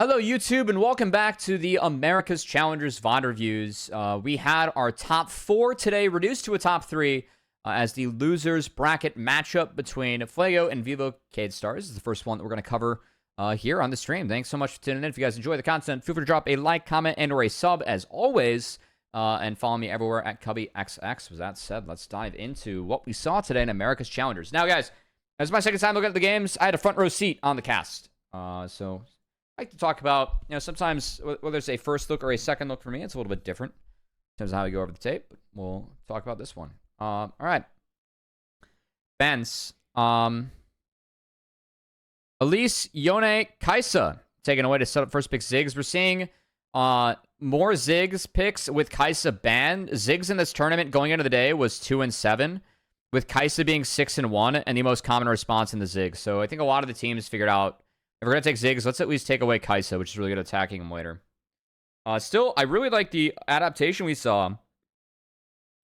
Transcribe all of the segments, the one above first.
Hello, YouTube, and welcome back to the America's Challengers VoD reviews. We had our top 4 today reduced to a top 3 as the losers bracket matchup between Fuego and VKS Stars. This is the first one that we're going to cover here on the stream. Thanks so much for tuning in. If you guys enjoy the content, feel free to drop a like, comment, and or a sub as always. And follow me everywhere at CubbyXX. With that said, let's dive into what we saw today in America's Challengers. Now, guys, as my second time looking at the games, I had a front row seat on the cast. So I like to talk about, sometimes whether it's a first look or a second look for me, it's a little bit different in terms of how we go over the tape. But we'll talk about this one. All right. Benz. Elise, Yone, Kaisa taken away to set up first pick Ziggs. We're seeing more Ziggs picks with Kaisa banned. Ziggs in this tournament going into the day was 2-7, with Kaisa being 6-1, and the most common response in the Ziggs. So I think a lot of the teams figured out, if we're going to take Ziggs, let's at least take away Kaisa, which is really good at attacking him later. Still, I really like the adaptation we saw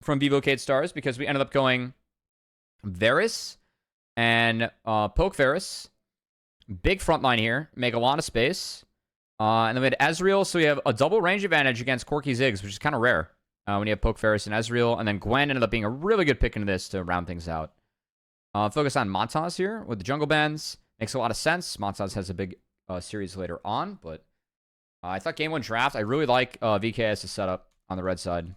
from VKS Stars, because we ended up going Varus and Poke Varus. Big front line here. Make a lot of space. And then we had Ezreal, so we have a double range advantage against Corky Ziggs, which is kind of rare when you have Poke Varus and Ezreal. And then Gwen ended up being a really good pick into this to round things out. Focus on Montaz here with the jungle bans. Makes a lot of sense. Montaz has a big series later on, but I thought game 1 draft, I really like VKS' setup on the red side.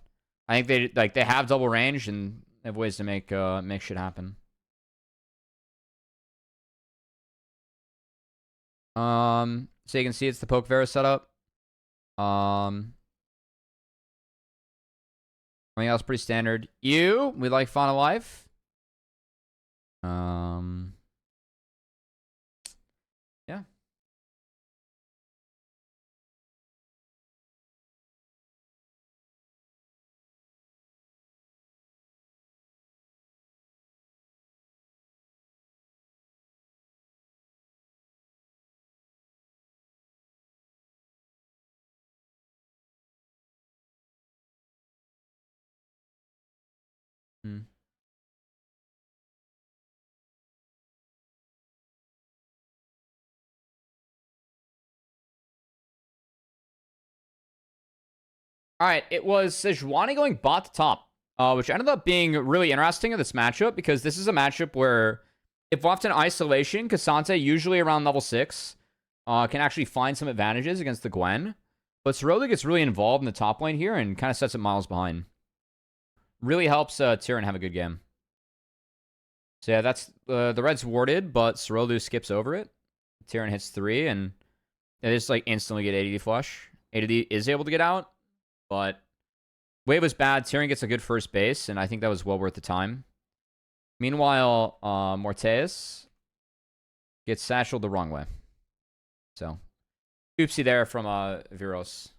I think they have double range and have ways to make shit happen. So you can see it's the Poke Varus setup. Everything else pretty standard. We like Fauna Life. Yeah. All right, it was Sejuani going bot to top, which ended up being really interesting in this matchup, because this is a matchup where, if left in isolation, Cassante, usually around level 6, can actually find some advantages against the Gwen. But Soroli gets really involved in the top lane here and kind of sets it miles behind. Really helps Tyrion have a good game. So yeah, that's the red's warded, but Sorolu skips over it. Tyrion hits 3, and they just like instantly get ADD flush. ADD is able to get out, but wave was bad. Tyrion gets a good first base, and I think that was well worth the time. Meanwhile, Morteus gets satcheled the wrong way. So, oopsie there from Viros.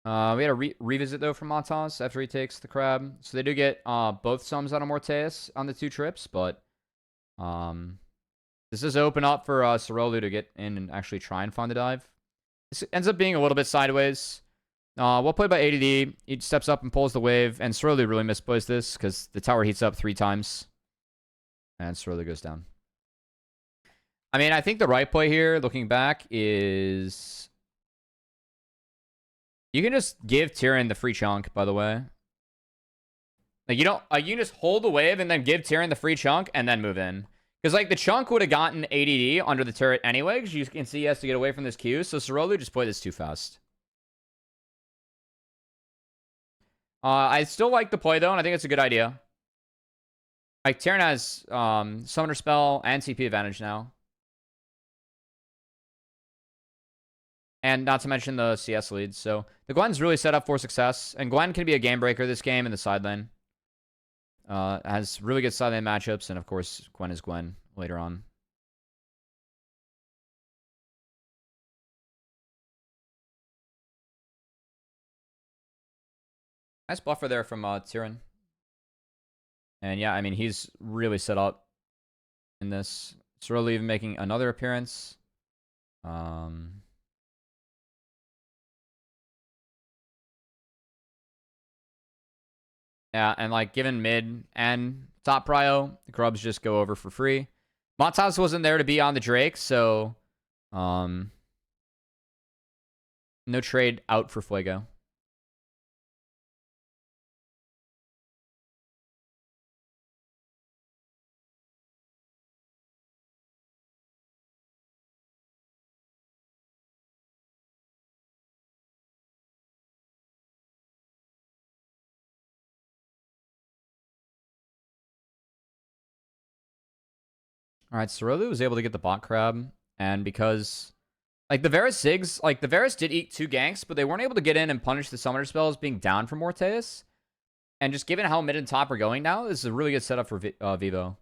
We had a revisit, though, from Montaz after he takes the crab. So they do get both sums out of Morteus on the 2 trips, but this does open up for Sorolu to get in and actually try and find the dive. This ends up being a little bit sideways. Well played by ADD. He steps up and pulls the wave, and Sorolu really misplays this because the tower heats up 3 times. And Sorolu goes down. I mean, I think the right play here, looking back, is you can just give Tyrion the free chunk, by the way. Like, you don't, you can just hold the wave and then give Tyrion the free chunk and then move in. Because, like, the chunk would have gotten ADD under the turret anyway, because you can see he has to get away from this Q. So Sorolu just played this too fast. I still like the play, though, and I think it's a good idea. Like, Tyrion has Summoner Spell and TP advantage now. And not to mention the CS leads. So the Gwen's really set up for success. And Gwen can be a game breaker this game in the side lane. Has really good side lane matchups. And of course, Gwen is Gwen later on. Nice buffer there from Tyrion. And yeah, I mean, he's really set up in this. Soroli even making another appearance. Yeah, and like given mid and top prio, the grubs just go over for free. Montas wasn't there to be on the Drake, so no trade out for Fuego. All right, Cerolu was able to get the bot crab, and because like the Varus Ziggs, like the Varus did eat 2 ganks, but they weren't able to get in and punish the summoner spells being down from Morteus. And just given how mid and top are going now, this is a really good setup for Vivo.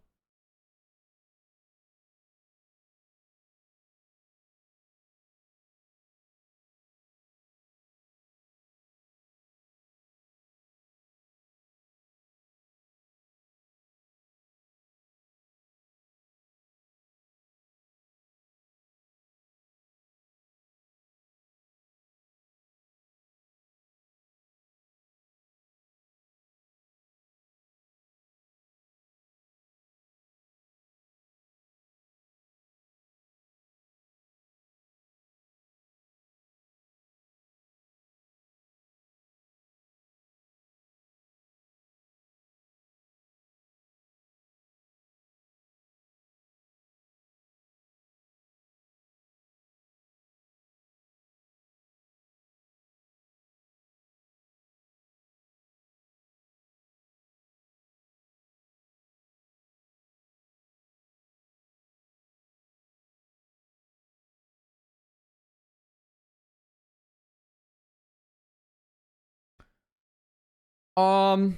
Um,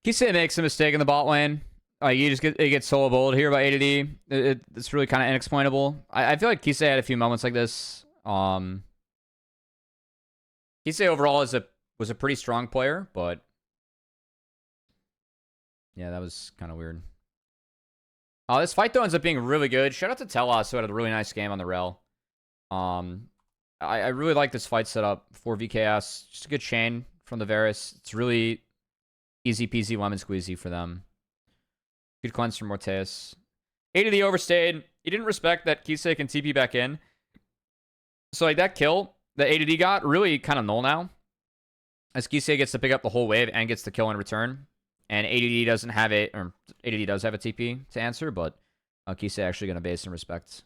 Kisei makes a mistake in the bot lane. Like you just get it gets solo bowled here by ADD. It's really kind of inexplainable. I feel like Kisei had a few moments like this. Kisei overall was a pretty strong player, but yeah, that was kind of weird. This fight though ends up being really good. Shout out to Telos who had a really nice game on the rel. I really like this fight setup for VKS. Just a good chain from the Varus. It's really easy peasy lemon squeezy for them. Good cleanse from Morteus. ADD overstayed. He didn't respect that Kisei can TP back in. So like that kill that ADD got really kind of null now. As Kisei gets to pick up the whole wave and gets the kill in return. And ADD doesn't have it, or ADD does have a TP to answer, but Kisei actually going to base some respect.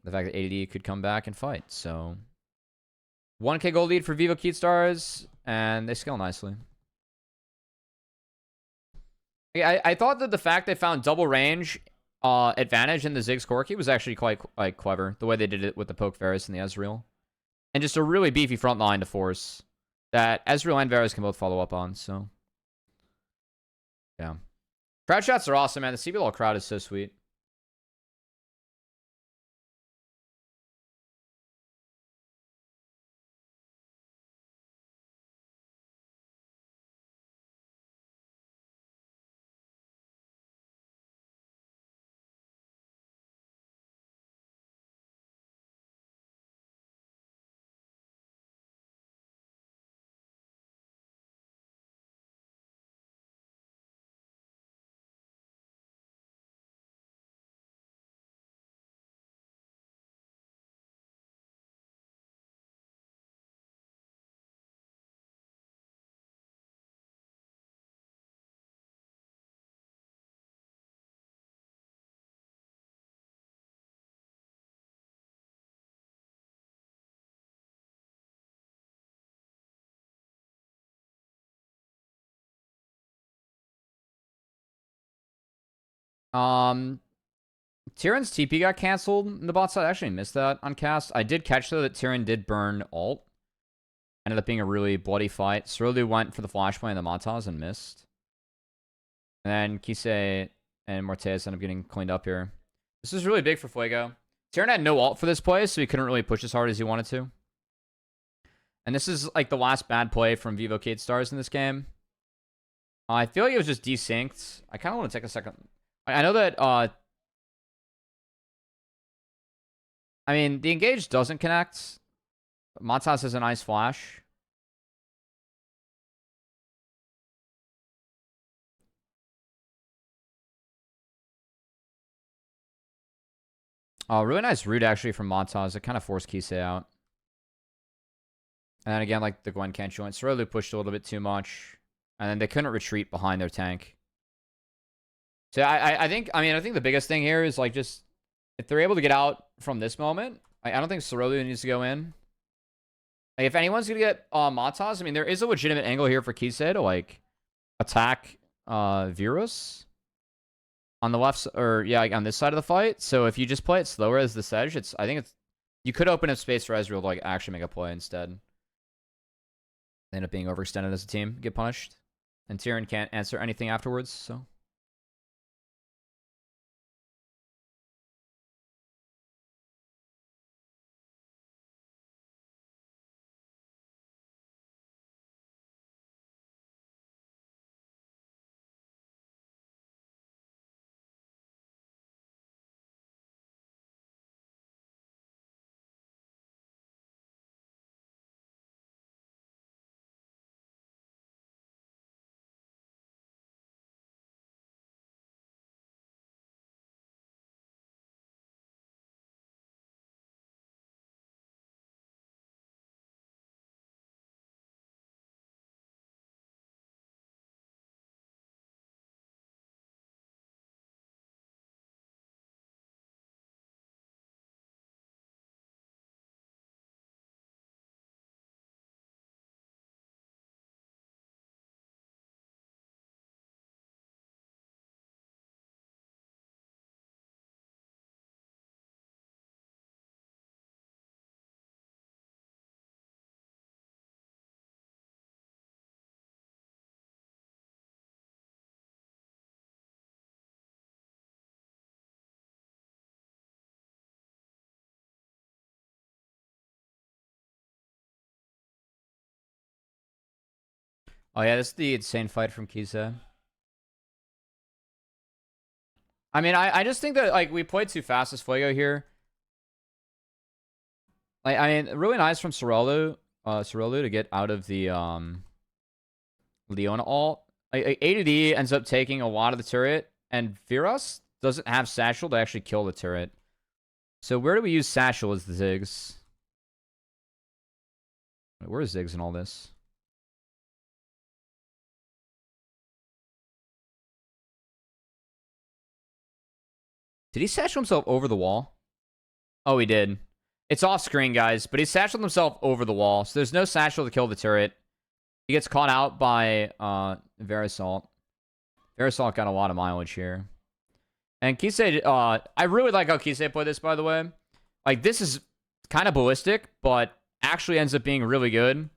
The fact that ADD could come back and fight. So 1k gold lead for Vivo Keatstars, and they scale nicely. I thought that the fact they found double range advantage in the Ziggs Corki was actually quite like clever. The way they did it with the Poke Varus and the Ezreal. And just a really beefy front line to force that Ezreal and Varus can both follow up on. So, yeah. Crowd shots are awesome, man. The CBLOL crowd is so sweet. Tyrion's TP got canceled in the bot side. I actually missed that on cast. I did catch, though, that Tyrion did burn ult. Ended up being a really bloody fight. Cerolu went for the flashpoint in the Montas and missed. And then Kisei and Morteus end up getting cleaned up here. This is really big for Fuego. Tyrion had no ult for this play, so he couldn't really push as hard as he wanted to. And this is like the last bad play from Vivo Keatstars in this game. I feel like it was just desynced. I kind of want to take a second. I know that I mean, the engage doesn't connect. Montas has a nice flash. Oh, really nice root actually from Montas. It kind of forced Kisei out. And then again, like the Gwen can't join. Sorolu pushed a little bit too much. And then they couldn't retreat behind their tank. So I think the biggest thing here is like just if they're able to get out from this moment, I don't think Sorolu needs to go in. Like if anyone's gonna get Montas, I mean there is a legitimate angle here for Kisei to like attack Virus on the left or yeah, like on this side of the fight. So if you just play it slower as the Sedge, I think you could open up space for Ezreal to like actually make a play instead. They end up being overextended as a team, get punished. And Tyrion can't answer anything afterwards, so. Oh yeah, this is the insane fight from Kisei. I mean, I just think that like we played too fast as Fuego here. Like I mean, really nice from Sorolu to get out of the Leona ult. Like, A to D ends up taking a lot of the turret, and Viras doesn't have Satchel to actually kill the turret. So where do we use Satchel as the Ziggs? Wait, where is Ziggs in all this? Did he satchel himself over the wall? Oh, he did. It's off screen, guys, but he satcheled himself over the wall, so there's no satchel to kill the turret. He gets caught out by Verisalt. Verisalt got a lot of mileage here. And Kisei, I really like how Kisei played this, by the way. Like, this is kind of ballistic, but actually ends up being really good.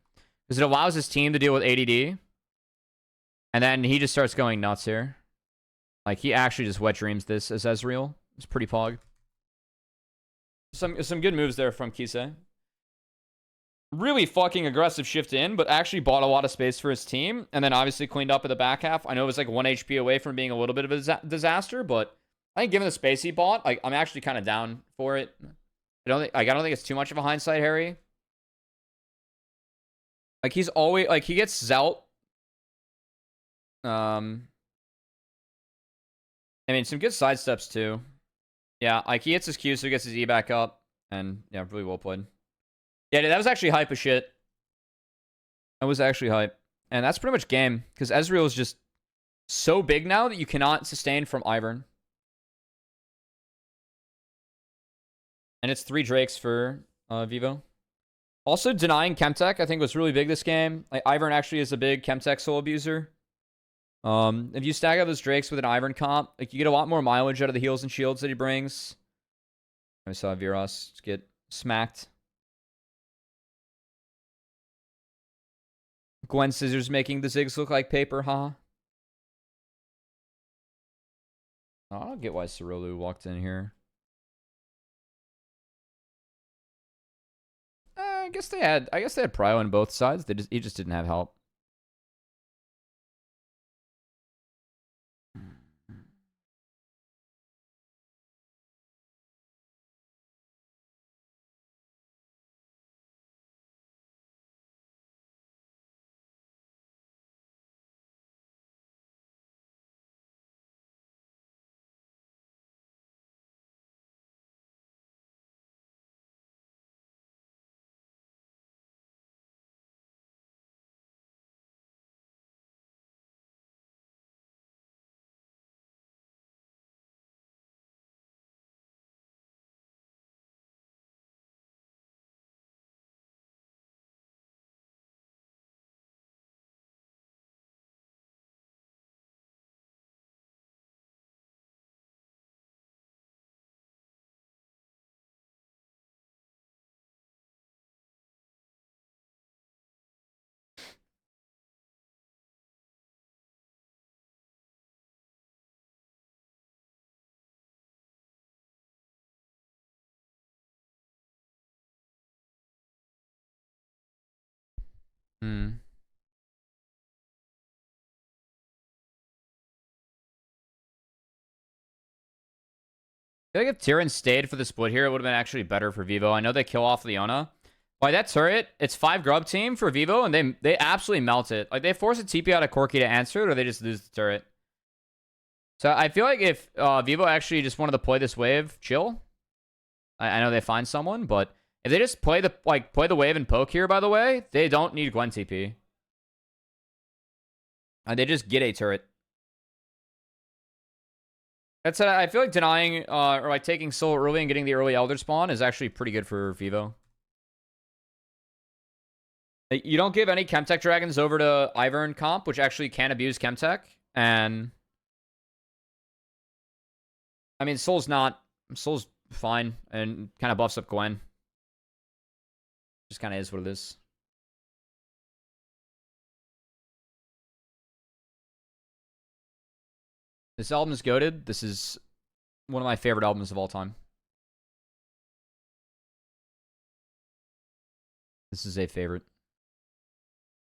Because it allows his team to deal with ADD. And then he just starts going nuts here. Like, he actually just wet dreams this as Ezreal. It's pretty pog. Some good moves there from Kisei. Really fucking aggressive shift in, but actually bought a lot of space for his team. And then obviously cleaned up at the back half. I know it was like 1 HP away from being a little bit of a disaster, but I think given the space he bought, like I'm actually kind of down for it. I don't think it's too much of a hindsight, Harry. Like he's always like he gets Zelt. I mean some good side steps too. Yeah, like he hits his Q, so he gets his E back up, and yeah, really well played. Yeah, dude, that was actually hype as shit. That was actually hype, and that's pretty much game because Ezreal is just so big now that you cannot sustain from Ivern. And it's 3 Drakes for Vivo. Also, denying Chemtech, I think, was really big this game. Like, Ivern actually is a big Chemtech soul abuser. If you stack up those Drakes with an Ivern comp, like you get a lot more mileage out of the heals and shields that he brings. I saw Viras get smacked. Gwen Scissors making the Ziggs look like paper, huh? I don't get why Sorolu walked in here. I guess they had prio on both sides. He just didn't have help. Hmm. I feel like if Tyrion stayed for the split here, it would have been actually better for Vivo. I know they kill off Leona. Why that turret? It's 5 grub team for Vivo, and they absolutely melt it. Like, they force a TP out of Corki to answer it, or they just lose the turret. So I feel like if Vivo actually just wanted to play this wave, chill. I know they find someone, but if they just play the wave and poke here, by the way, they don't need Gwen TP. And they just get a turret. That's I feel like denying or like taking Soul early and getting the early Elder spawn is actually pretty good for Vivo. You don't give any Chemtech Dragons over to Ivern comp, which actually can abuse Chemtech. And I mean, Soul's fine and kind of buffs up Gwen. Just kind of is what it is. This album is goated. This is one of my favorite albums of all time. This is a favorite.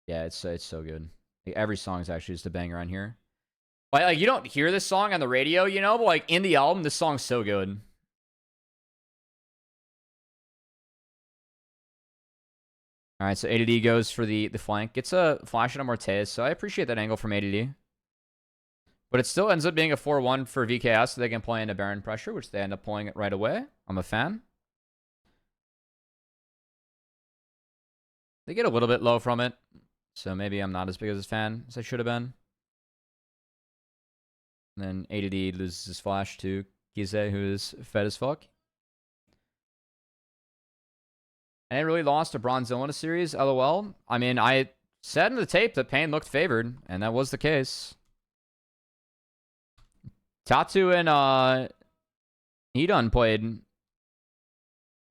Yeah, it's so good. Like, every song is actually just a banger on here. Like you don't hear this song on the radio, you know, but like in the album, this song's so good. All right, so ADD goes for the flank. Gets a flash on Mortez, so I appreciate that angle from ADD. But it still ends up being a 4-1 for VKS, so they can play into Baron pressure, which they end up pulling it right away. I'm a fan. They get a little bit low from it, so maybe I'm not as big as a fan as I should have been. And then ADD loses his flash to Kize, who is fed as fuck. And it really lost to Bronzilla series, LOL. I mean, I said in the tape that Pain looked favored, and that was the case. Tatu and Edun played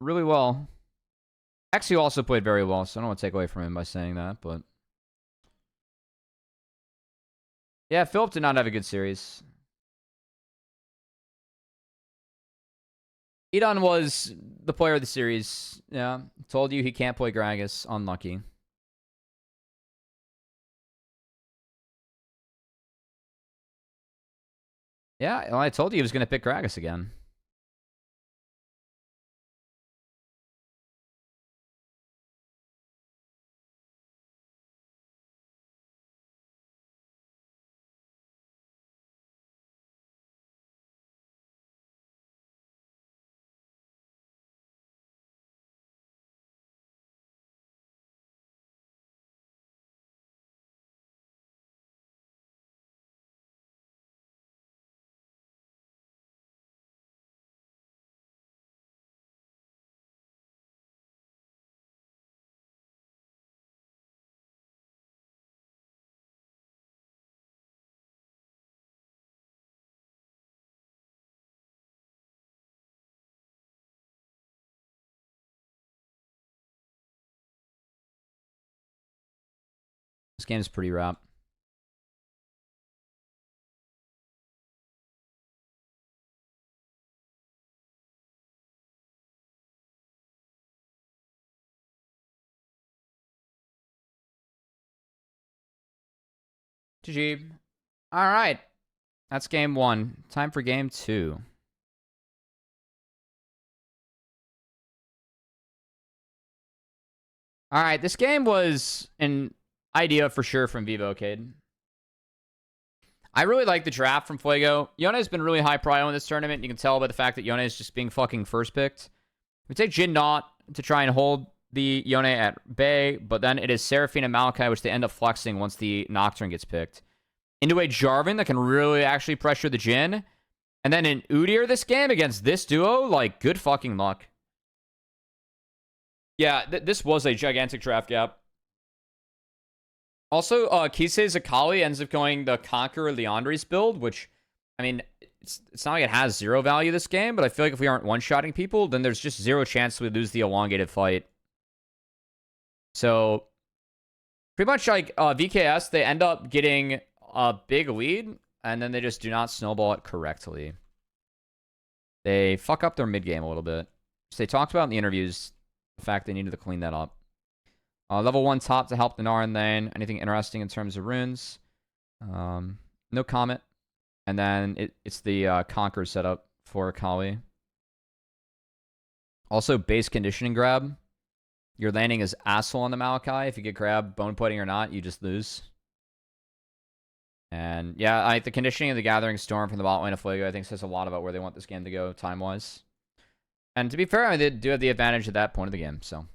really well. Exu also played very well, so I don't want to take away from him by saying that, but yeah, Philip did not have a good series. Edun was the player of the series. Yeah, told you he can't play Gragas. Unlucky. Yeah, well, I told you he was going to pick Gragas again. This game is pretty wrap. GG. All right. That's game 1. Time for game 2. All right. This game was an idea for sure from Vivo, Cade. I really like the draft from Fuego. Yone has been really high prio in this tournament. You can tell by the fact that Yone is just being fucking first picked. We take Jin Knot to try and hold the Yone at bay, but then it is Seraphine and Malachi, which they end up flexing once the Nocturne gets picked. Into a Jarvan that can really actually pressure the Jin. And then in Udyr this game against this duo, like, good fucking luck. Yeah, this was a gigantic draft gap. Also, Kisei's Akali ends up going the Conqueror Leandri's build, which, I mean, it's not like it has 0 value this game, but I feel like if we aren't one-shotting people, then there's just 0 chance we lose the elongated fight. So, pretty much like VKS, they end up getting a big lead, and then they just do not snowball it correctly. They fuck up their mid game a little bit. So they talked about in the interviews the fact they needed to clean that up. Level 1 top to help the Narn lane. Anything interesting in terms of runes? No comment. And then it's the Conquer setup for Akali. Also, base conditioning grab. Your landing is asshole on the Maokai. If you get grabbed, bone pudding or not, you just lose. And yeah, the conditioning of the Gathering Storm from the bot lane of Fuego, I think, says a lot about where they want this game to go time-wise. And to be fair, they do have the advantage at that point of the game, so.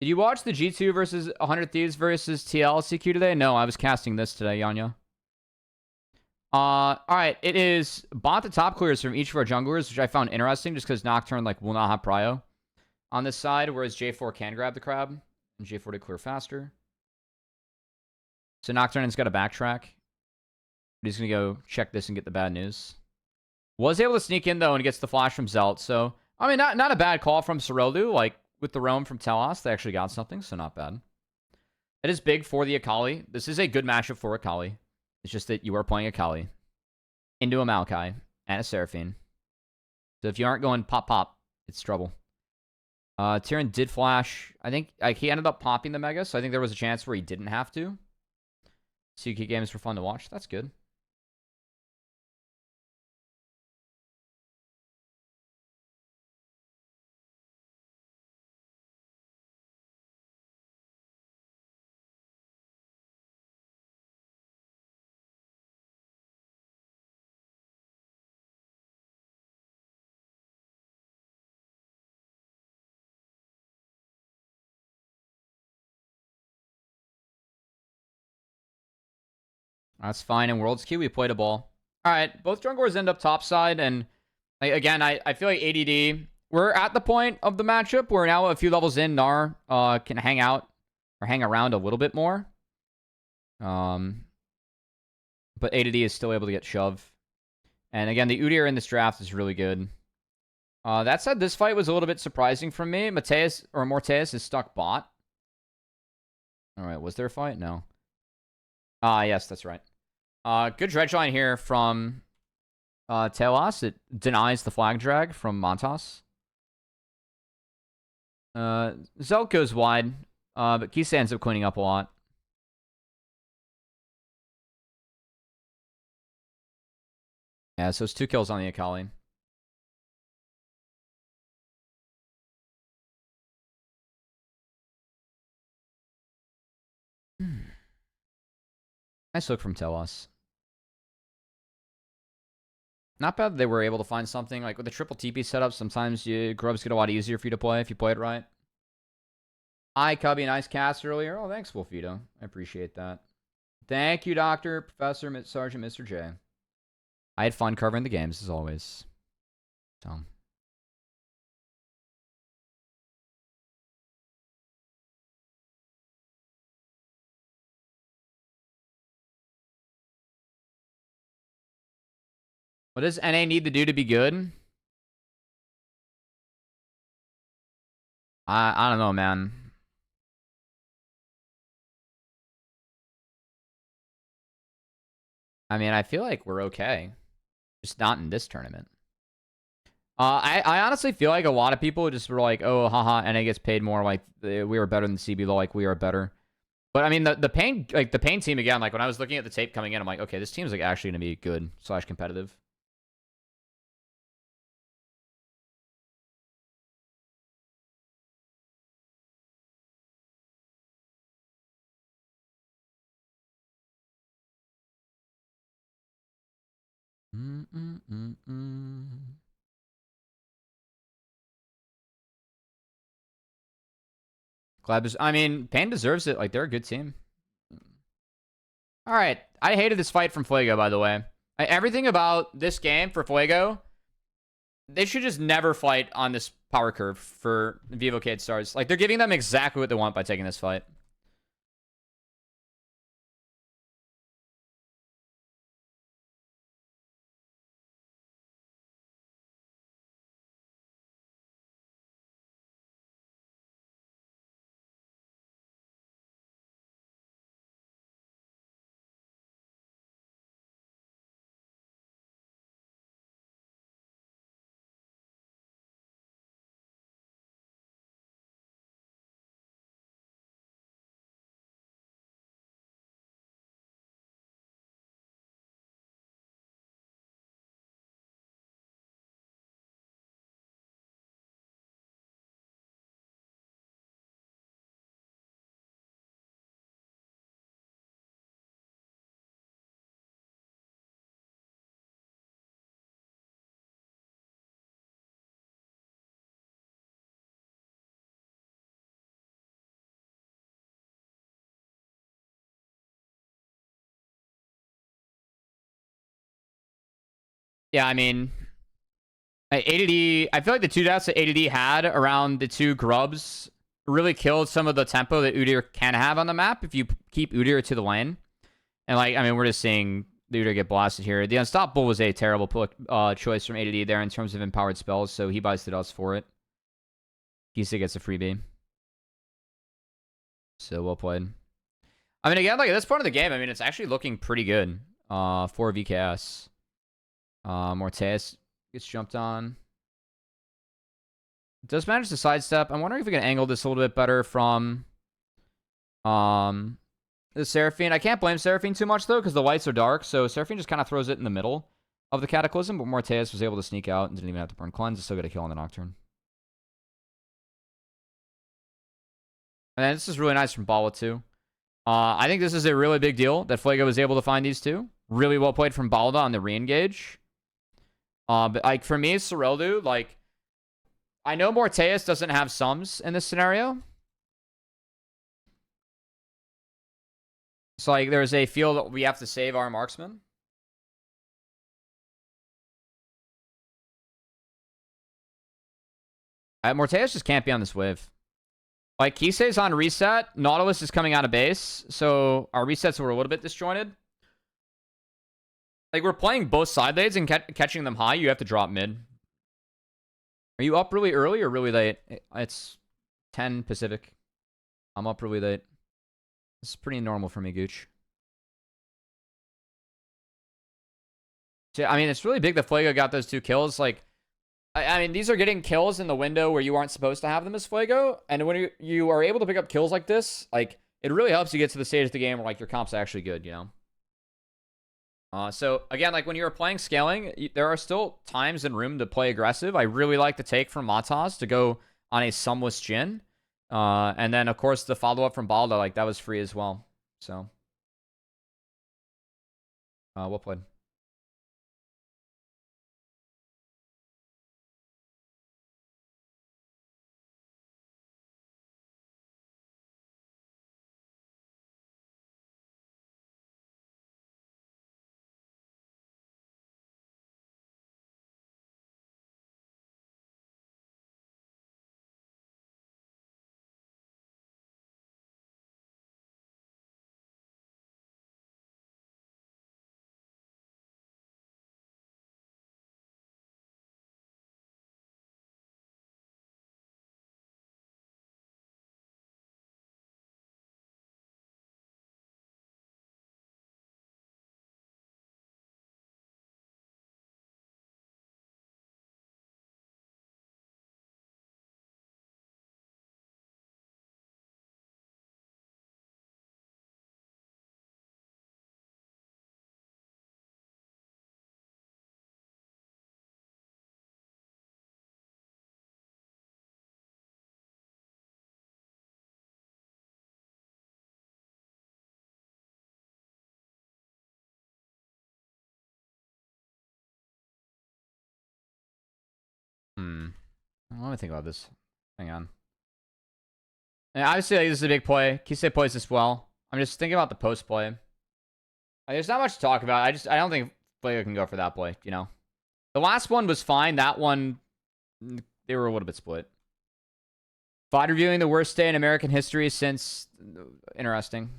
Did you watch the G2 versus 100 Thieves versus TLCQ today? No, I was casting this today, Yanya. Alright, it is bot to top clears from each of our junglers, which I found interesting just because Nocturne will not have prio on this side, whereas J4 can grab the crab, and J4 to clear faster. So Nocturne's got to backtrack. But he's going to go check this and get the bad news. Was able to sneak in, though, and gets the flash from Zelt. So, I mean, not a bad call from Soroldu. With the roam from Telos, they actually got something, so not bad. It is big for the Akali. This is a good matchup for Akali. It's just that you are playing Akali into a Maokai and a Seraphine. So if you aren't going pop, it's trouble. Tyrion did flash. I think he ended up popping the Mega, so I think there was a chance where he didn't have to. CQ games were fun to watch. That's good. That's fine. In Worlds Q, we played a ball. All right, both junglers end up topside, and again, I feel like ADD. We're at the point of the matchup where now a few levels in, Gnar can hang out or hang around a little bit more. But ADD is still able to get shoved. And again, the Udyr in this draft is really good. That said, this fight was a little bit surprising for me. Morteus is stuck bot. All right, was there a fight? No. Yes, that's right. Good dredge line here from Telos. It denies the flag drag from Montas. Zelt goes wide, but Kisa ends up cleaning up a lot. Yeah, so it's 2 kills on the Akali. Nice look from Telos. Not bad that they were able to find something. With the triple TP setup, sometimes grubs get a lot easier for you to play if you play it right. Hi, Cubby. Nice cast earlier. Oh, thanks, Wolfito. I appreciate that. Thank you, Doctor, Professor, Sergeant, Mr. J. I had fun covering the games, as always. So. What does NA need to do to be good? I don't know, man. I mean, I feel like we're okay. Just not in this tournament. I honestly feel like a lot of people just were like, oh, haha, NA gets paid more. We were better than CB. We are better. But I mean, the pain team again. When I was looking at the tape coming in, I'm like, okay, this team's actually gonna be good / competitive. I mean, Pain deserves it. Like, they're a good team. All right. I hated this fight from Fuego, by the way. Everything about this game for Fuego, they should just never fight on this power curve for VKS stars. Like, they're giving them exactly what they want by taking this fight. Yeah, I mean, ADD, I feel like the two deaths that ADD had around the two grubs really killed some of the tempo that Udyr can have on the map if you keep Udyr to the lane. And, like, I mean, we're just seeing the Udyr get blasted here. The Unstoppable was a terrible choice from ADD there in terms of empowered spells, so he buys the dust for it. Kisa gets a freebie. So, well played. I mean, again, like, at this point of the game, I mean, it's actually looking pretty good for VKS. Morteus gets jumped on. Does manage to sidestep. I'm wondering if we can angle this a little bit better from the Seraphine. I can't blame Seraphine too much, though, because the lights are dark. So Seraphine just kind of throws it in the middle of the Cataclysm. But Morteus was able to sneak out and didn't even have to burn Cleanse. Still get a kill on the Nocturne. And then this is really nice from Bala, too. I think this is a really big deal that Fuego was able to find these two. Really well played from Balda on the re-engage. But, like, for me, Sereldu, like, I know Morteus doesn't have sums in this scenario. So, like, there's a feel that we have to save our marksman. Morteus just can't be on this wave. Like, Kisei's on reset. Nautilus is coming out of base. So, our resets were a little bit disjointed. Like, we're playing both side lanes and catching them high. You have to drop mid. Are you up really early or really late? It's 10 Pacific. I'm up really late. This is pretty normal for me, Gooch. So, I mean, it's really big that Fuego got those two kills. Like, I mean, these are getting kills in the window where you aren't supposed to have them as Fuego. And when you are able to pick up kills like this, like, it really helps you get to the stage of the game where, like, your comp's actually good, you know? So, again, like, when you're playing scaling, there are still times and room to play aggressive. I really like the take from Matas to go on a sumless Jhin. And then, of course, the follow-up from Balda, like, that was free as well. So, well played. Let me think about this. Hang on. And obviously, like, this is a big play. Kisei plays this well. I'm just thinking about the post play. Like, there's not much to talk about. I don't think Fuego can go for that play, you know? The last one was fine. That one, they were a little bit split. VoD reviewing the worst day in American history since... Interesting.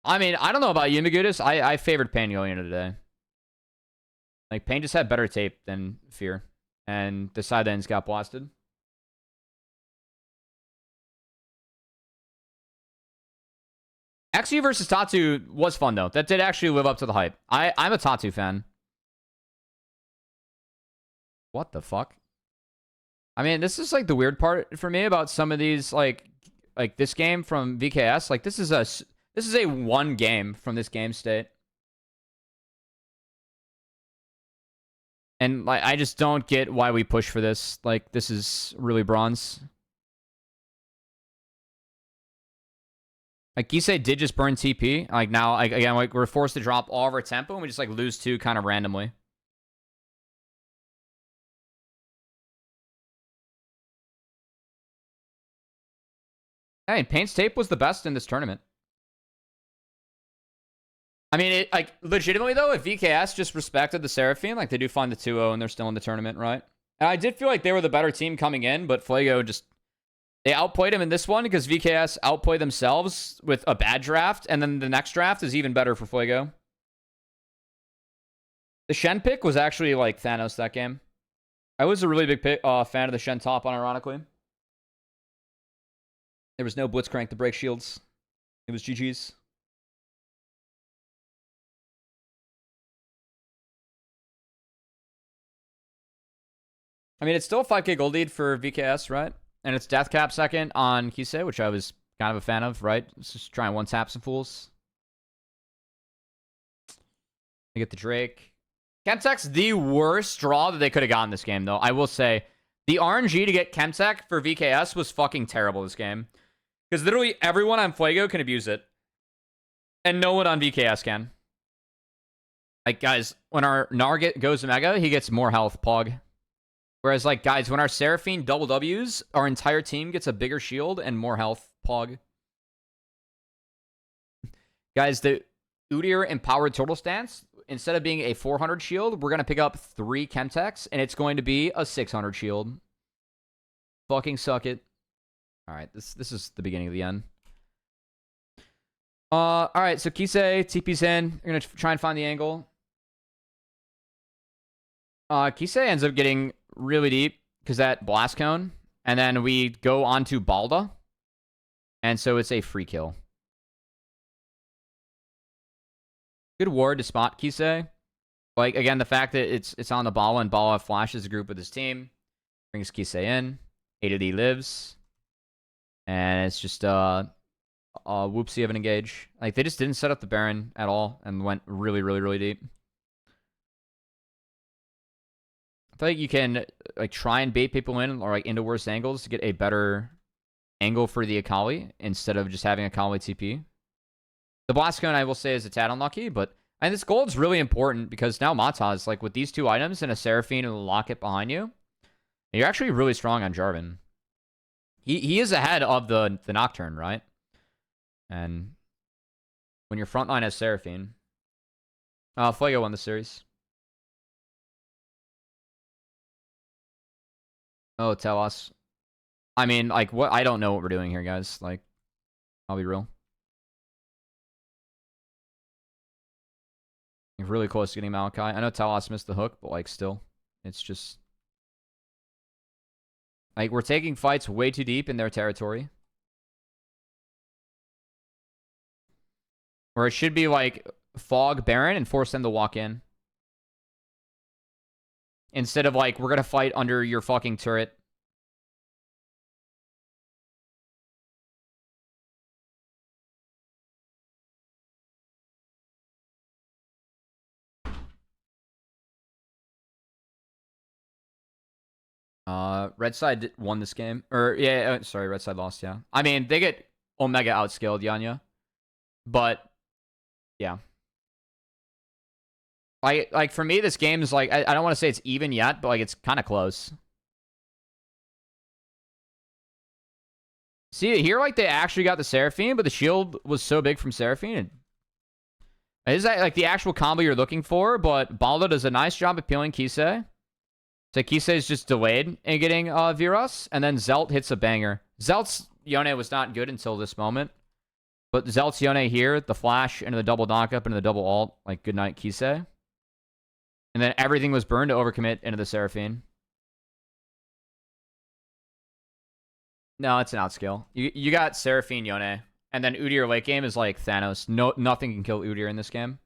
I mean, I don't know about you, Magudis. I favored Pain going into today. Like, Pain just had better tape than Fear. And the side ends got blasted. XU versus Tatu was fun, though. That did actually live up to the hype. I'm a Tatu fan. What the fuck? I mean, this is, like, the weird part for me about some of these, like this game from VKS. Like, this is a one game from this game state. And, like, I just don't get why we push for this. Like, this is really bronze. Like, Gisei did just burn TP. Like, now, like, again, like, we're forced to drop all of our tempo, and we just, like, lose 2 kind of randomly. I mean, Pain's tape was the best in this tournament. I mean, it, like, legitimately, though, if VKS just respected the Seraphine, like, they do find the 2-0, and they're still in the tournament, right? And I did feel like they were the better team coming in, but Fuego just... They outplayed him in this one because VKS outplayed themselves with a bad draft, and then the next draft is even better for Fuego. The Shen pick was actually like Thanos that game. I was a really big fan of the Shen top, unironically. There was no Blitzcrank to break shields. It was GG's. I mean, it's still a 5k gold lead for VKS, right? And it's death cap second on Kisei, which I was kind of a fan of, right? Let's just try and one-tap some fools. I get the Drake. Chemtech's the worst draw that they could have gotten this game, though. I will say, the RNG to get Chemtech for VKS was fucking terrible this game. Because literally everyone on Fuego can abuse it. And no one on VKS can. Like, guys, when our Gnar goes Mega, he gets more health, Pog. Whereas, like, guys, when our Seraphine double Ws, our entire team gets a bigger shield and more health, Pog. Guys, the Udyr Empowered Total Stance, instead of being a 400 shield, we're going to pick up 3 Chemtechs, and it's going to be a 600 shield. Fucking suck it. All right, this is the beginning of the end. All right, so Kisei, TP's in. We're going to try and find the angle. Kisei ends up getting really deep because that blast cone, and then we go on to Balda, and so it's a free kill. Good ward to spot Kisei. Like, again, the fact that it's on the Bala and Bala flashes a group with his team brings Kisei in. A2D lives, and it's just a whoopsie of an engage. Like, they just didn't set up the Baron at all and went really deep. I feel like you can, like, try and bait people in, or, like, into worse angles to get a better angle for the Akali instead of just having Akali TP. The Blast Cone, I will say, is a tad unlucky, but and this gold's really important because now Mataz, like, with these 2 items and a Seraphine and a Locket behind you, you're actually really strong on Jarvan. He is ahead of the Nocturne, right? And when your front line has Seraphine, Fuego won the series. Oh, tell us. I mean, like, what? I don't know what we're doing here, guys. Like, I'll be real. You're really close to getting Malachi. I know Talos missed the hook, but, like, still. It's just... Like, we're taking fights way too deep in their territory. Where it should be, like, Fog Baron and force them to walk in. Instead of, like, we're gonna fight under your fucking turret. Red side won this game. Or, yeah, sorry, red side lost, yeah. I mean, they get Omega outscaled, Yanya. But, yeah. Like, for me, this game is, like, I don't want to say it's even yet, but, like, it's kind of close. See, here, like, they actually got the Seraphine, but the shield was so big from Seraphine. Is that, like, the actual combo you're looking for? But Baldo does a nice job of peeling Kisei. So Kisei is just delayed in getting Viras, and then Zelt hits a banger. Zelt's Yone was not good until this moment. But Zelt's Yone here, the flash into the double knockup into the double ult, like, good night, Kisei. And then everything was burned to overcommit into the Seraphine. No, it's an outskill. You got Seraphine, Yone. And then Udyr late game is like Thanos. Nothing can kill Udyr in this game.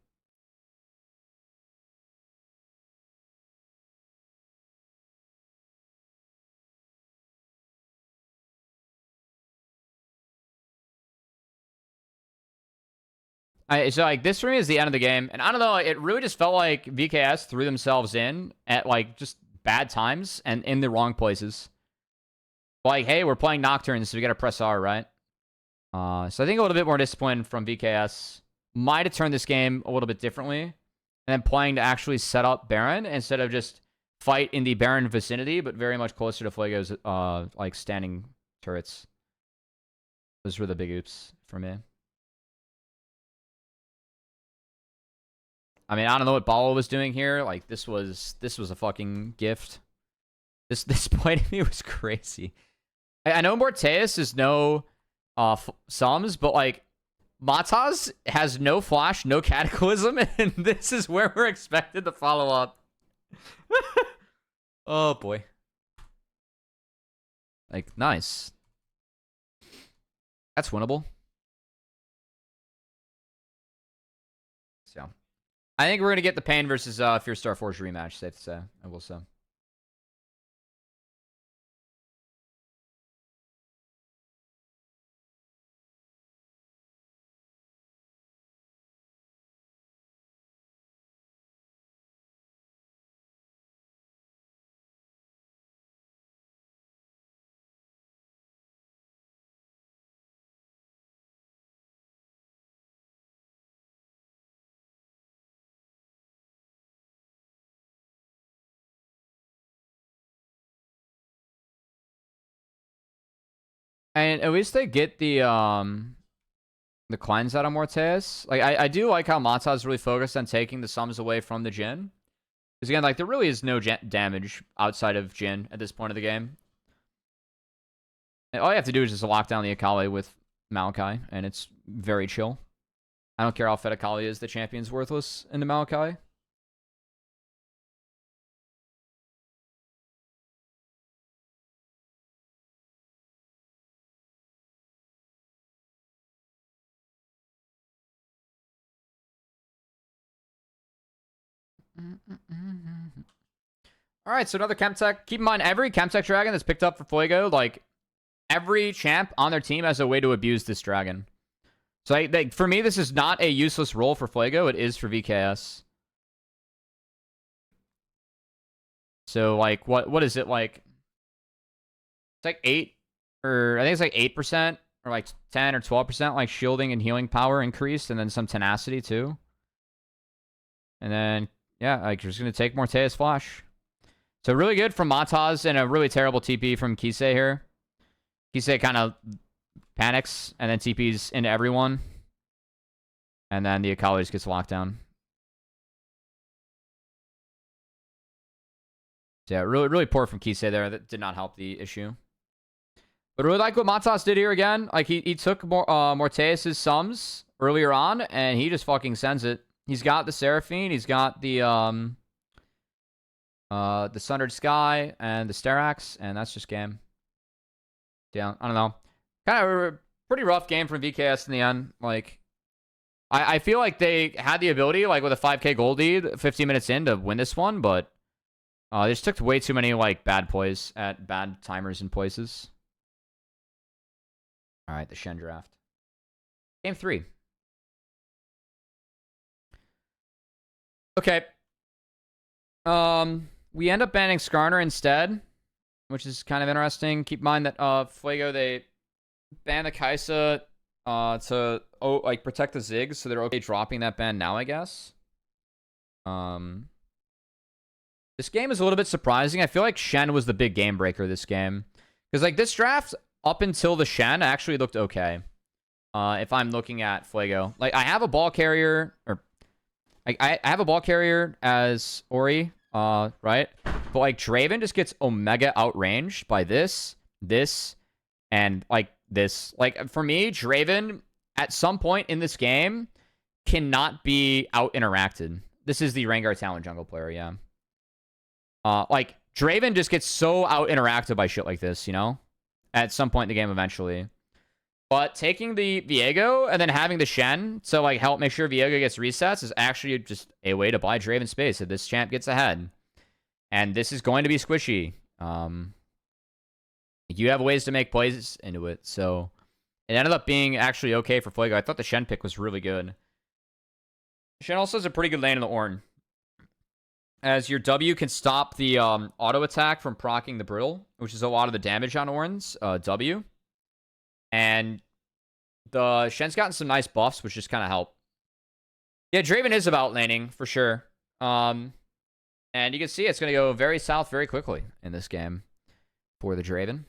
So, like, this for me is the end of the game. And I don't know, it really just felt like VKS threw themselves in at, like, just bad times and in the wrong places. Like, hey, we're playing Nocturnes, so we gotta press R, right? So I think a little bit more discipline from VKS might have turned this game a little bit differently. And then playing to actually set up Baron instead of just fight in the Baron vicinity, but very much closer to Fuego's, like, standing turrets. Those were the big oops for me. I mean, I don't know what Balo was doing here. Like, this was a fucking gift. This play to me was crazy. I know Morteus is no sums, but, like, Mataz has no flash, no cataclysm, and this is where we're expected to follow up. Oh, boy. Like, nice. That's winnable. So, I think we're going to get the Pain versus Fierce Star Forge rematch, safe to say. I will say. And at least they get the cleanse out of Morteus. Like, I do like how Mataz really focused on taking the sums away from the Jhin. Because again, like, there really is no damage outside of Jhin at this point of the game. And all you have to do is just lock down the Akali with Maokai, and it's very chill. I don't care how fed Akali is, the champion's worthless into Maokai. Alright, so another Chemtech. Keep in mind, every Chemtech dragon that's picked up for Fuego, like, every champ on their team has a way to abuse this dragon. So, for me, this is not a useless role for Fuego. It is for VKS. So, like, what is it, like? It's like 8, or I think it's like 8%, or like 10 or 12%, like, shielding and healing power increased, and then some tenacity, too. And then, yeah, like, you're just going to take Morteus Flash. So really good from Mataz and a really terrible TP from Kisei here. Kisei kind of panics and then TPs into everyone. And then the Akali just gets locked down. So yeah, really poor from Kisei there. That did not help the issue. But really like what Mataz did here again. Like, he took Morteus' sums earlier on, and he just fucking sends it. He's got the Seraphine. He's got the Sundered Sky and the Sterax, and that's just game. Yeah, I don't know. Kind of a pretty rough game from VKS in the end. Like, I feel like they had the ability, like, with a 5k gold lead 15 minutes in to win this one, but they just took way too many, like, bad plays at bad timers and places. All right, the Shen draft. Game 3. Okay. We end up banning Skarner instead, which is kind of interesting. Keep in mind that Fuego, they ban the Kaisa to like protect the Ziggs, so they're okay dropping that ban now, I guess. This game is a little bit surprising. I feel like Shen was the big game breaker this game. Because, like, this draft, up until the Shen actually looked okay. If I'm looking at Fuego. Like, I have a ball carrier, or I have a ball carrier as Ori, right? But, like, Draven just gets Omega outranged by this, and, like, this. Like, for me, Draven, at some point in this game, cannot be out-interacted. This is the Rengar Talon jungle player, yeah. Like, Draven just gets so out-interacted by shit like this, you know? At some point in the game eventually. But taking the Viego and then having the Shen to, like, help make sure Viego gets resets is actually just a way to buy Draven space if this champ gets ahead. And this is going to be squishy. You have ways to make plays into it, so it ended up being actually okay for Fuego. I thought the Shen pick was really good. Shen also has a pretty good lane in the Ornn, as your W can stop the auto attack from proccing the Brittle, which is a lot of the damage on Ornn's W. And the Shen's gotten some nice buffs, which just kind of help. Yeah, Draven is about laning, for sure. And you can see it's going to go very south very quickly in this game for the Draven.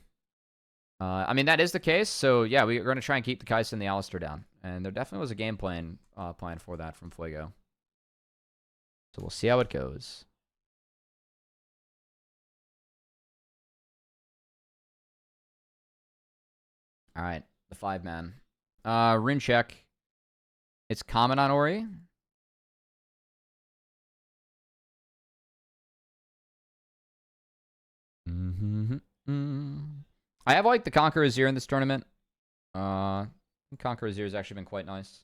I mean, that is the case. So, yeah, we're going to try and keep the Kai'Sa and the Alistar down. And there definitely was a game plan for that from Fuego. So we'll see how it goes. All right, the 5-man. Rune check. It's common on Ori. I have, like, the Conqueror Azir in this tournament. Conqueror Azir has actually been quite nice.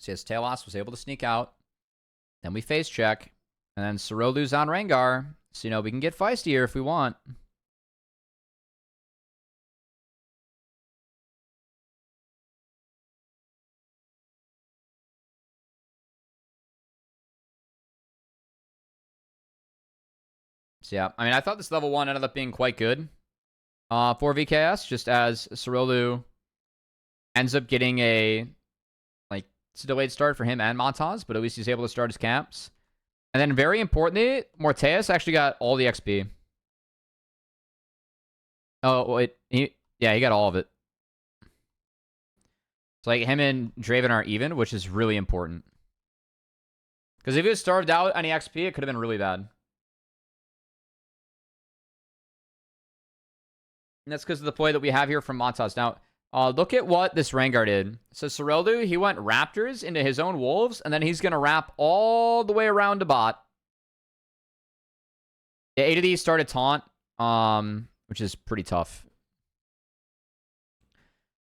So yes, Talos was able to sneak out. Then we face check. And then Sorolu's on Rengar. So, you know, we can get feistier if we want. So, yeah. I mean, I thought this level 1 ended up being quite good for VKS. Just as Sorolu ends up getting a, like, it's a delayed start for him and Montaz. But at least he's able to start his camps. And then, very importantly, Morteus actually got all the XP. Oh, wait. Yeah, he got all of it. So, like, him and Draven are even, which is really important. Because if he was starved out any XP, it could have been really bad. And that's because of the play that we have here from Montaz. Now, look at what this Rengar did. So, Sorelu, he went Raptors into his own Wolves, and then he's going to wrap all the way around to bot. Yeah, 8 of these started taunt, which is pretty tough.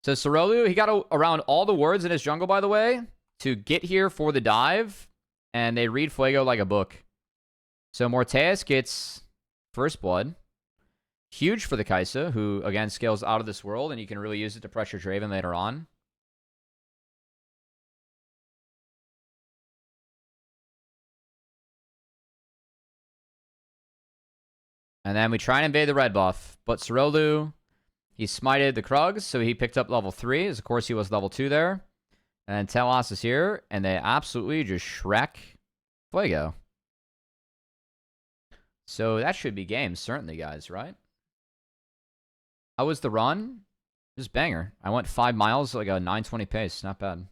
So, Sorelu, he got around all the wards in his jungle, by the way, to get here for the dive, and they read Fuego like a book. So, Morteus gets first blood. Huge for the Kai'Sa, who, again, scales out of this world, and you can really use it to pressure Draven later on. And then we try and invade the red buff, but Sorolu, he smited the Krugs, so he picked up level 3, as of course he was level 2 there. And then Telos is here, and they absolutely just Shrek Fuego. So that should be game, certainly, guys, right? How was the run? Just banger. I went 5 miles, like a 9:20 pace. Not bad.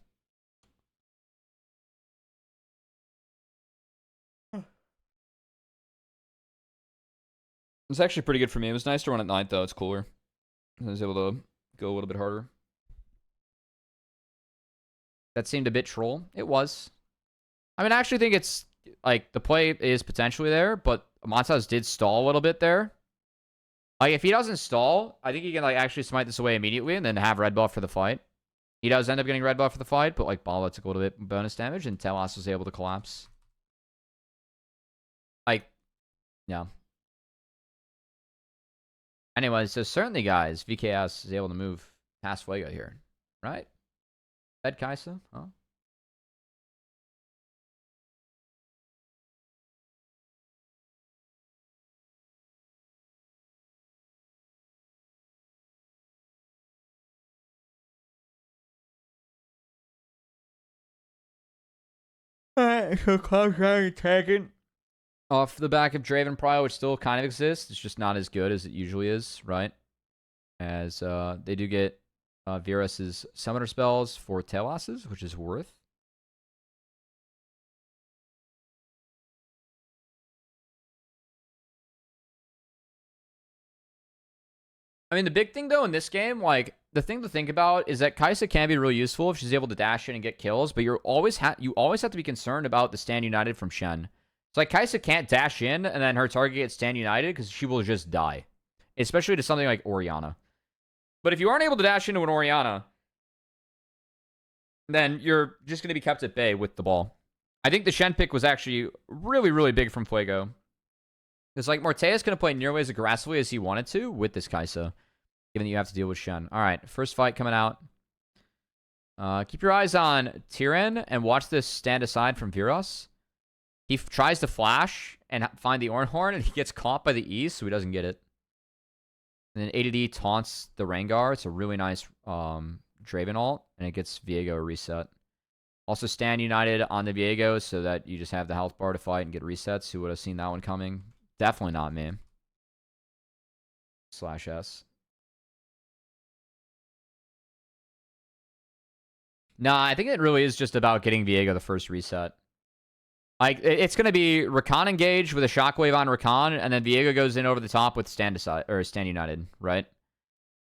It's actually pretty good for me. It was nice to run at night, though. It's cooler. I was able to go a little bit harder. That seemed a bit troll. It was. I mean, I actually think it's, like, the play is potentially there, but Montaz did stall a little bit there. Like, if he doesn't stall, I think he can, like, actually smite this away immediately and then have red buff for the fight. He does end up getting red buff for the fight, but, like, Bala took a little bit bonus damage, and Telos was able to collapse. Like, yeah. Anyway, so certainly, guys, VKS is able to move past Fuego here, right? Fed Kai'Sa, huh? Alright, so Cloud Dragon taken off the back of Draven Prio, which still kind of exists. It's just not as good as it usually is, right? As they do get Virus's summoner spells for Telas's, which is worth. I mean, the big thing, though, in this game, like, the thing to think about is that Kai'Sa can be really useful if she's able to dash in and get kills, but you always have to be concerned about the Stand United from Shen. So, like, Kai'Sa can't dash in, and then her target gets Stand United, because she will just die. Especially to something like Orianna. But if you aren't able to dash into an Orianna, then you're just going to be kept at bay with the ball. I think the Shen pick was actually really, really big from Fuego. Because, like, Mortea's going to play nearly as aggressively as he wanted to with this Kai'Sa, given that you have to deal with Shen. All right, first fight coming out. Keep your eyes on Tyrion and watch this stand aside from Viros. He tries to flash and find the Ornhorn, and he gets caught by the E, so he doesn't get it. And then ADD taunts the Rengar. It's a really nice Draven ult, and it gets Viego a reset. Also, Stand United on the Viego so that you just have the health bar to fight and get resets. Who would have seen that one coming? Definitely not me. /S. Nah, I think it really is just about getting Viego the first reset. Like, it's going to be Rakan engaged with a Shockwave on Rakan, and then Viego goes in over the top with Stand United, right?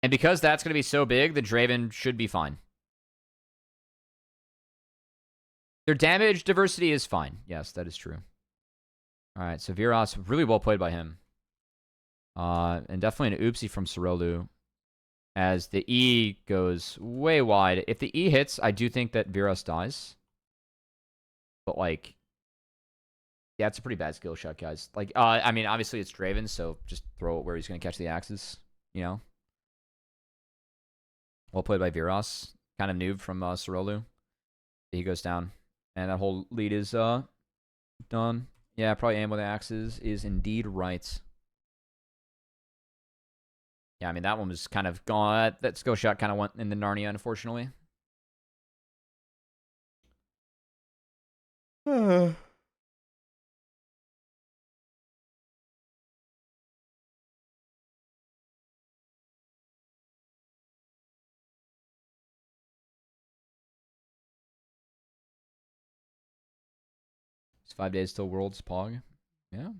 And because that's going to be so big, the Draven should be fine. Their damage diversity is fine. Yes, that is true. All right, so Viros, really well played by him. And definitely an oopsie from Sorolu. As the E goes way wide. If the E hits, I do think that Viros dies. But, like, yeah, it's a pretty bad skill shot, guys. Like, I mean, obviously it's Draven, so just throw it where he's going to catch the axes, you know? Well played by Viros. Kind of noob from Sorolu. He goes down. And that whole lead is done. Yeah, probably aim with the axes is indeed right. Yeah, I mean, that one was kind of gone. That skill shot kind of went in the Narnia, unfortunately. It's 5 days till Worlds Pog. Yeah.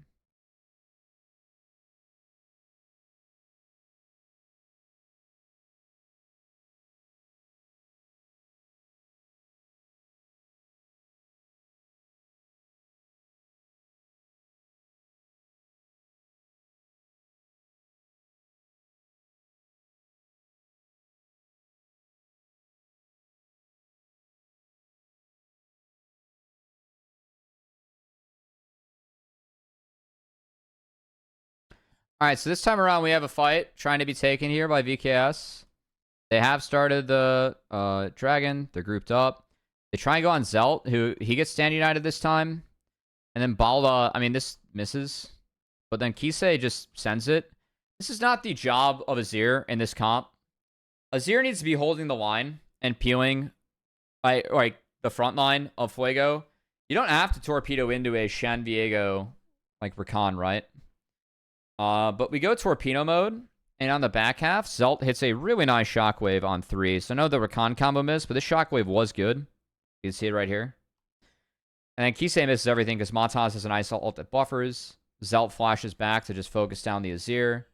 All right, so this time around we have a fight trying to be taken here by VKS. They have started the Dragon. They're grouped up. They try and go on Zelt, who he gets Stand United this time. And then Balda, I mean, this misses. But then Kisei just sends it. This is not the job of Azir in this comp. Azir needs to be holding the line and peeling like the front line of Fuego. You don't have to torpedo into a Shen Viego like Rakan, right? But we go torpedo mode, and on the back half, Zelt hits a really nice shockwave on 3. So I know the Rakan combo missed, but this shockwave was good. You can see it right here. And then Kisei misses everything because Mataz has an ice ult that buffers. Zelt flashes back to just focus down the Azir.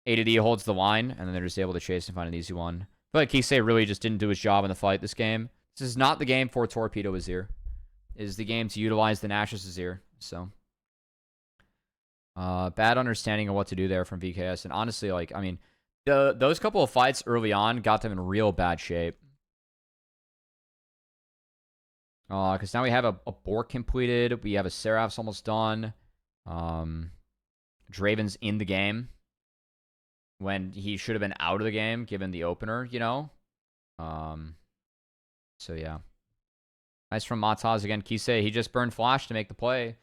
ADD holds the line, and then they're just able to chase and find an easy one. I feel like Kisei really just didn't do his job in the fight this game. This is not the game for Torpedo Azir. It is the game to utilize the Nash's Azir. So, bad understanding of what to do there from VKS. And honestly, like, I mean, those couple of fights early on got them in real bad shape. Because now we have a Bork completed. We have a Seraph's almost done. Draven's in the game when he should have been out of the game given the opener, you know? So, yeah. Nice from Mataz again. Kisei, he just burned Flash to make the play.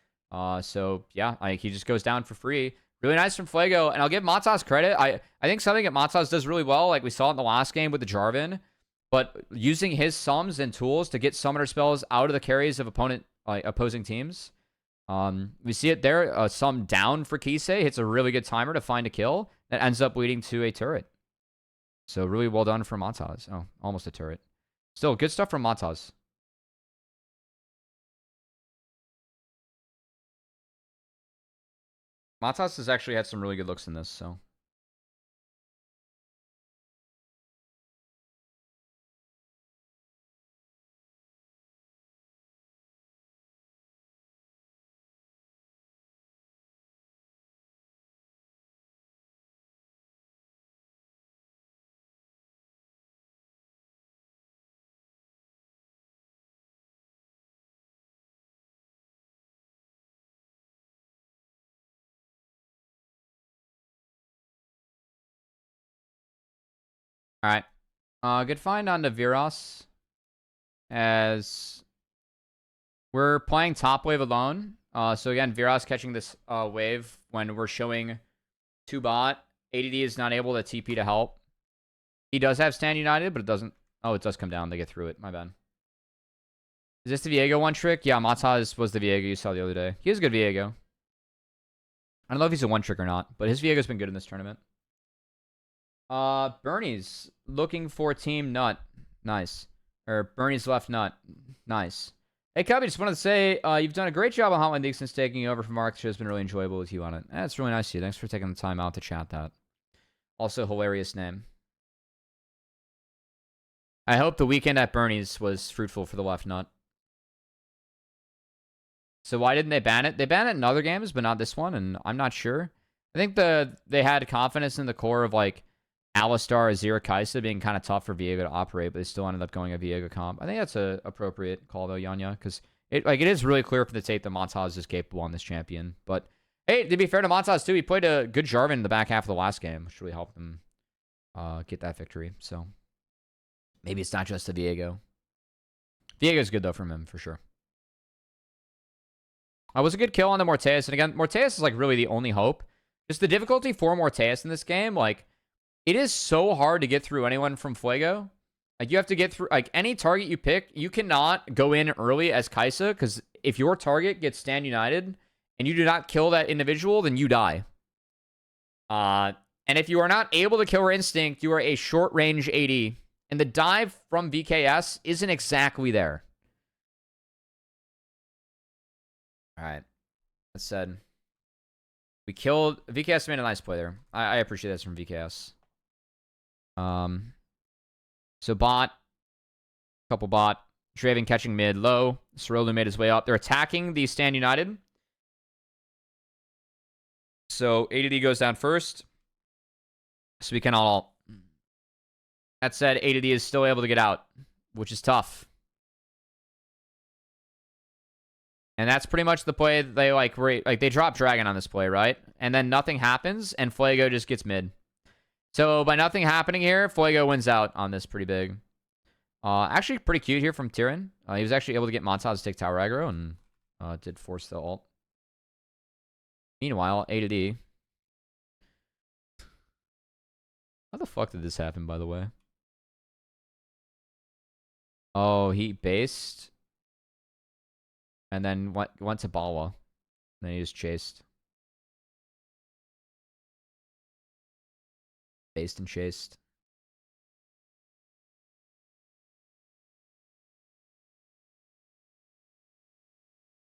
So, yeah, he just goes down for free. Really nice from Fuego. And I'll give Mataz credit. I think something that Mataz does really well, like we saw in the last game with the Jarvan, but using his sums and tools to get summoner spells out of the carries of opponent like opposing teams. We see it there. Some down for Kisei. Hits a really good timer to find a kill that ends up leading to a turret. So really well done from Mataz. Oh, almost a turret. Still, good stuff from Mataz. Mataz has actually had some really good looks in this, so. All right. Good find on the Viras. As we're playing top wave alone. So again, Viras catching this wave when we're showing 2 bot. ADD is not able to TP to help. He does have Stand United, but it doesn't. Oh, it does come down. They get through it. My bad. Is this the Viego one trick? Yeah, Mataz was the Viego you saw the other day. He is a good Viego. I don't know if he's a one trick or not, but his Viego's been good in this tournament. Bernie's looking for Team Nut. Nice. Or Bernie's left nut. Nice. Hey, Cubby, just wanted to say you've done a great job on Hotline League since taking over from Mark. The show's been really enjoyable with you on it. That's really nice of you. Thanks for taking the time out to chat that. Also, hilarious name. I hope the weekend at Bernie's was fruitful for the left nut. So why didn't they ban it? They banned it in other games, but not this one, and I'm not sure. I think they had confidence in the core of, like, Alistar, Azir, Kaisa being kind of tough for Viego to operate, but they still ended up going a Viego comp. I think that's a appropriate call, though, Yanya, because it is really clear from the tape that Mataz is capable on this champion. But, hey, to be fair to Mataz, too, he played a good Jarvan in the back half of the last game, which really helped him get that victory. So, maybe it's not just a Viego. Viego's good, though, from him, for sure. Was a good kill on the Morteus. And again, Morteus is, like, really the only hope. Just the difficulty for Morteus in this game, like, it is so hard to get through anyone from Fuego. Like, you have to get through, like, any target you pick, you cannot go in early as Kaisa, because if your target gets Stand United, and you do not kill that individual, then you die. And if you are not able to kill her Instinct, you are a short-range AD. And the dive from VKS isn't exactly there. Alright. That said, we killed... VKS made a nice play there. I appreciate this from VKS. So bot. Couple bot. Draven catching mid. Low. Sorolu made his way up. They're attacking the Stand United. So ADD goes down first. So we can all... That said, ADD is still able to get out, which is tough. And that's pretty much the play they they drop Dragon on this play, right? And then nothing happens, and Fuego just gets mid. So by nothing happening here, Fuego wins out on this pretty big. Actually pretty cute here from Tyrion. He was actually able to get Montaz to take tower aggro and did force the ult. Meanwhile, A to D. How the fuck did this happen, by the way? Oh, he based. And then went to Balwa. Then he just chased. Based and chased.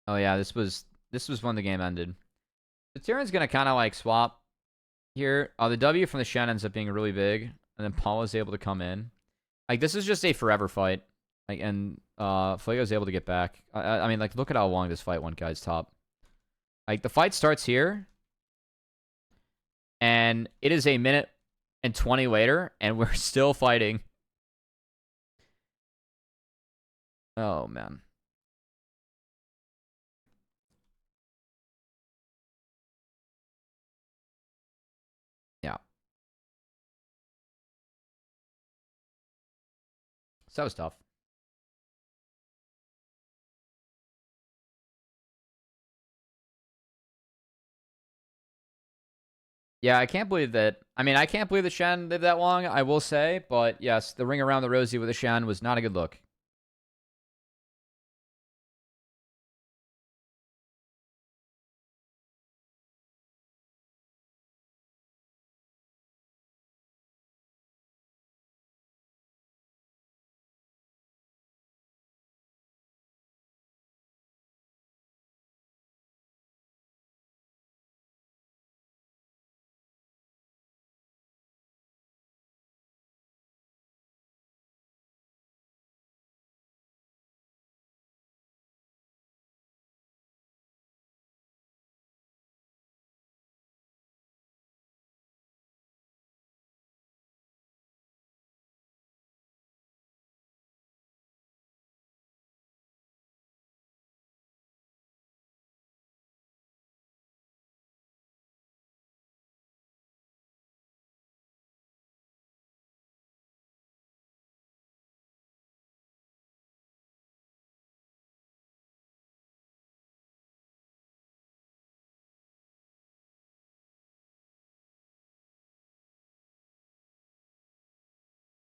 Oh yeah, this was when the game ended. The Tyrion's gonna kind of like swap here. The W from the Shen ends up being really big, and then Paula's able to come in. Like this is just a forever fight. Like and Fuego's able to get back. I mean, like look at how long this fight went, guys. Top. Like the fight starts here, and it is a minute and 20 later, and we're still fighting. Oh man. Yeah. So that was tough. Yeah, I can't believe that. I mean, I can't believe the Shen lived that long, I will say. But yes, the ring around the rosy with the Shen was not a good look.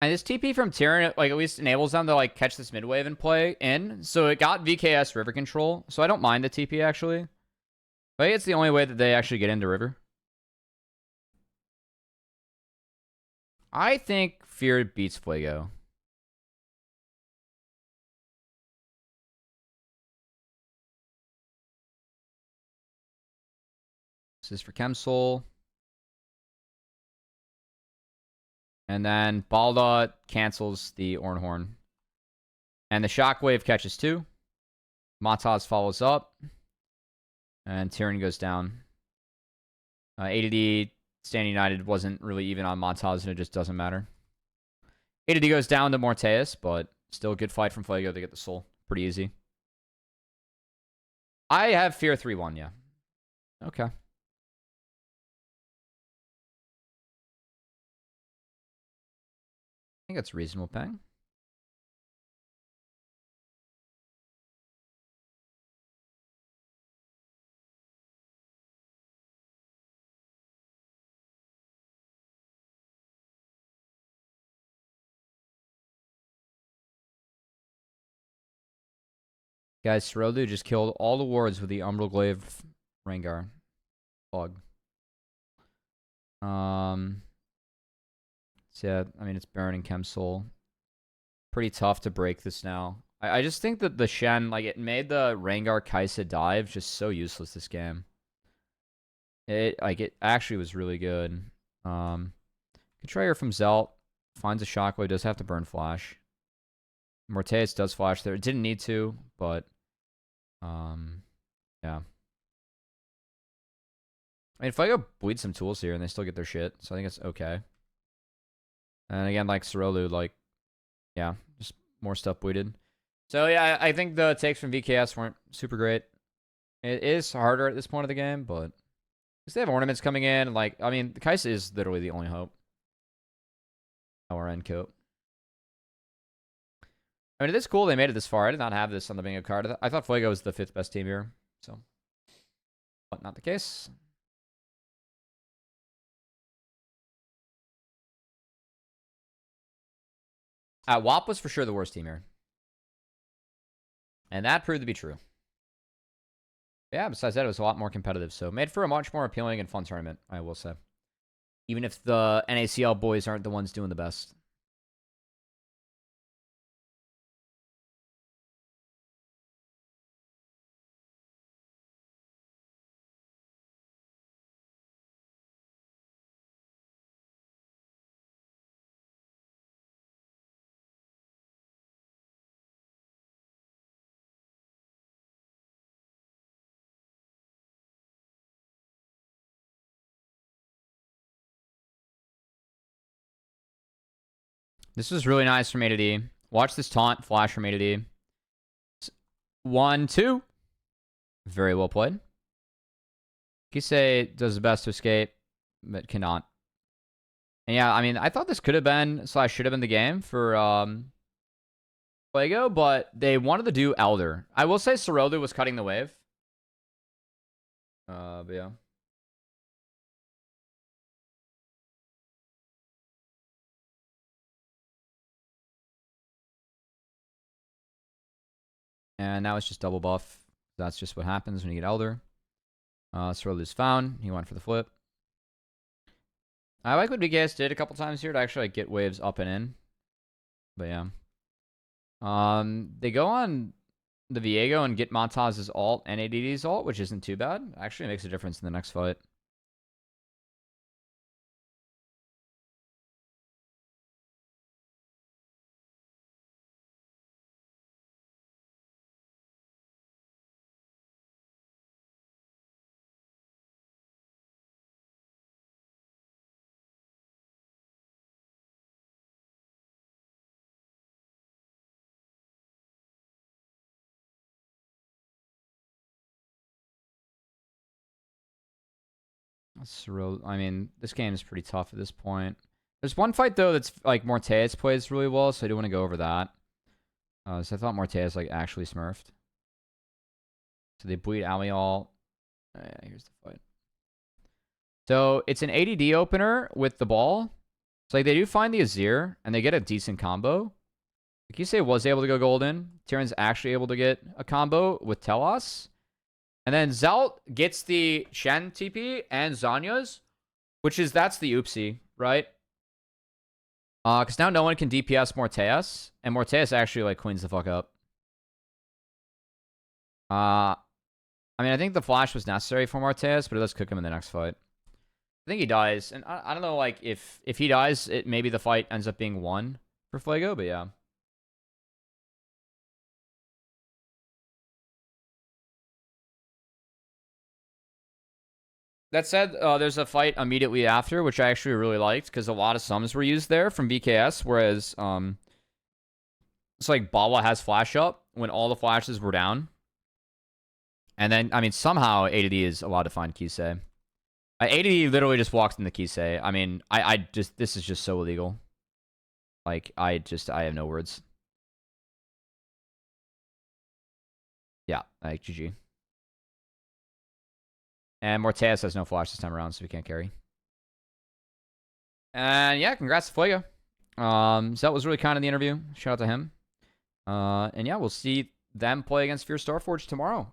And this TP from Tyrion, like, at least enables them to, like, catch this mid wave and play in. So it got VKS river control. So I don't mind the TP, actually. But I think it's the only way that they actually get into river. I think Fear beats Fuego. This is for Chemsoul. And then Balda cancels the Ornhorn. And the Shockwave catches 2. Mataz follows up. And Tyrion goes down. ADD Stand United wasn't really even on Mataz, and it just doesn't matter. ADD goes down to Morteus, but still a good fight from Fuego to get the soul. Pretty easy. I have Fear 3-1, yeah. Okay. I think that's reasonable, Peng. Guys, Sorodu just killed all the wards with the Umbral Glaive Rengar. Bug. So yeah, I mean, it's Baron and Chemsoul. Pretty tough to break this now. I just think that the Shen, like, it made the Rengar Kaisa dive just so useless this game. It actually was really good. Contrarier from Zelt finds a Shockwave, does have to burn Flash. Morteus does Flash there. It didn't need to, but yeah. I mean, if I go bleed some tools here and they still get their shit, so I think it's okay. And again, like Sorodu, like, yeah, just more stuff bleeded. So yeah, I think the takes from VKS weren't super great. It is harder at this point of the game, but because they have ornaments coming in, like, I mean, the Kaisa is literally the only hope. Our end coat. I mean, it is cool they made it this far. I did not have this on the bingo card. I thought Fuego was the 5th best team here, so, but not the case. WAP was for sure the worst team here. And that proved to be true. Yeah, besides that, it was a lot more competitive. So made for a much more appealing and fun tournament, I will say. Even if the NACL boys aren't the ones doing the best. This was really nice from A to D. Watch this taunt flash from A to D. 1, 2. Very well played. Kisei does his best to escape, but cannot. And yeah, I mean, I thought this could have been, / should have been the game for Fuego, but they wanted to do Elder. I will say Sorodu was cutting the wave. But yeah. And now it's just double buff. That's just what happens when you get Elder. Sorodu's found. He went for the flip. I like what VKS did a couple times here to actually like, get waves up and in. But yeah. They go on the Viego and get Mataz's ult and ADD's ult, which isn't too bad. Actually makes a difference in the next fight. I mean, this game is pretty tough at this point. There's one fight, though, that's, like, Morteus plays really well, so I do want to go over that. So I thought Morteus, like, actually smurfed. So they bleed Amial. Yeah, here's the fight. So it's an ADD opener with the ball. So, like, they do find the Azir, and they get a decent combo. Kisei was able to go golden. Tyrion's actually able to get a combo with Telos. And then Zelt gets the Shen TP and Zanya's, that's the oopsie, right? Because now no one can DPS Morteus, and Morteus actually, like, cleans the fuck up. I mean, I think the flash was necessary for Morteus, but it does cook him in the next fight. I think he dies, and I don't know, like, if he dies, maybe the fight ends up being won for Fuego, but yeah. That said, there's a fight immediately after, which I actually really liked, because a lot of sums were used there from VKS, whereas, it's like Bawa has flash up when all the flashes were down. And then, I mean, somehow ADD is allowed to find Kisei. ADD literally just walks into Kisei. I mean, this is just so illegal. Like, I have no words. Yeah, like, GG. And Morteus has no flash this time around, so we can't carry. And yeah, congrats to Fuego. Zelt was really kind in the interview. Shout out to him. And yeah, we'll see them play against Fierce Starforge tomorrow.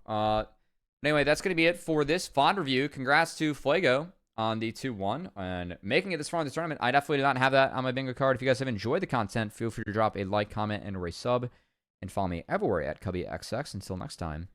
Anyway, that's going to be it for this VoD review. Congrats to Fuego on the 2-1 and making it this far in the tournament. I definitely do not have that on my bingo card. If you guys have enjoyed the content, feel free to drop a like, comment, and or a sub. And follow me everywhere at CubbyXX. Until next time.